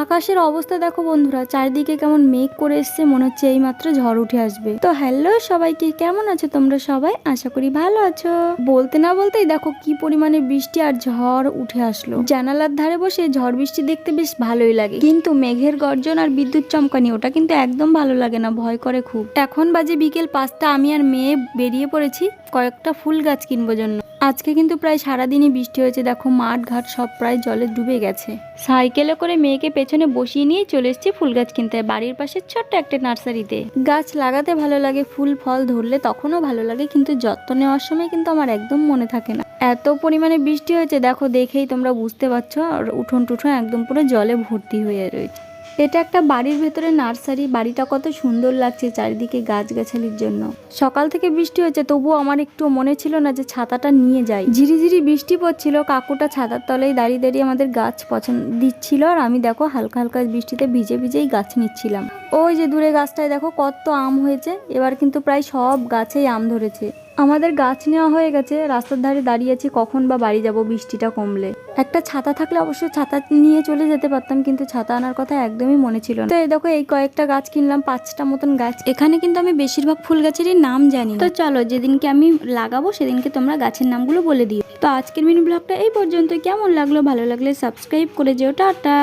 আকাশের অবস্থা দেখো বন্ধুরা, চারিদিকে কেমন মেঘ করে এসছে, মনে হচ্ছে এই মাত্র ঝড় উঠে আসবে। তো হ্যালো সবাইকে, কেমন আছো তোমরা সবাই? আশা করি ভালো আছো। বলতে না বলতেই দেখো কি পরিমাণে বৃষ্টি আর ঝড় উঠে আসলো। জানালার ধারে বসে ঝড় বৃষ্টি দেখতে বেশ ভালোই লাগে, কিন্তু মেঘের গর্জন আর বিদ্যুৎ চমকানি ওটা কিন্তু একদম ভালো লাগে না, ভয় করে খুব। এখন বাজে বিকেল 5টা, আমি আর মেয়ে বেরিয়ে পড়েছি কয়েকটা ফুল গাছ কিনবো জন্য। আজকে কিন্তু প্রায় সারাদিনই বৃষ্টি হয়েছে, দেখো মাঠ ঘাট সব প্রায় জলে ডুবে গেছে। সাইকেলে করে মেয়েকে পেছনে বসিয়ে নিয়ে চলে এসেছি ফুল গাছ কিনতে, বাড়ির পাশে ছোট্ট একটা নার্সারিতে। গাছ লাগাতে ভালো লাগে, ফুল ফল ধরলে তখনও ভালো লাগে, কিন্তু যত্ন নেওয়ার সময় কিন্তু আমার একদম মনে থাকে না। এত পরিমাণে বৃষ্টি হয়েছে দেখো, দেখেই তোমরা বুঝতে পারছো, আর উঠোন টুঠোন একদম পুরো জলে ভর্তি হয়ে রয়েছে। এটা একটা বাড়ির ভেতরে নার্সারি, বাড়িটা কত সুন্দর লাগছে চারিদিকে গাছগাছালির জন্য। সকাল থেকে বৃষ্টি হয়েছে, তবুও আমার একটু মনে ছিল না যে ছাতাটা নিয়ে যাই। ঝিরিঝিরি বৃষ্টি পড়ছিল, কাকুটা ছাতার তলায় দাঁড়িয়ে দাঁড়িয়ে আমাদের গাছ পছন্দ দিচ্ছিল, আর আমি দেখো হালকা হালকা বৃষ্টিতে ভিজে ভিজেই গাছ নিচ্ছিলাম। ওই যে দূরে গাছটায় দেখো কত আম হয়েছে, এবার কিন্তু প্রায় সব গাছেই আম ধরেছে। আমাদের গাছ নেওয়া হয়ে গেছে, রাস্তার ধারে দাঁড়িয়ে আছি কখন বা বাড়ি যাব বৃষ্টিটা কমলে। একটা ছাতা থাকলে অবশ্য ছাতা নিয়ে চলে যেতে পারতাম, কিন্তু ছাতা আনার কথা একদমই মনে ছিল না। তো এই দেখো এই কয়েকটা গাছ কিনলাম, 5টা মতন গাছ। এখানে কিন্তু আমি বেশিরভাগ ফুল গাছেরই নাম জানি। তো চলো, যেদিনকে আমি লাগাবো সেদিনকে তোমরা গাছের নামগুলো বলে দিও। তো আজকের মিনি ব্লগটা এই পর্যন্ত। কেমন লাগলো? ভালো লাগলে সাবস্ক্রাইব করে যেও। টাটা।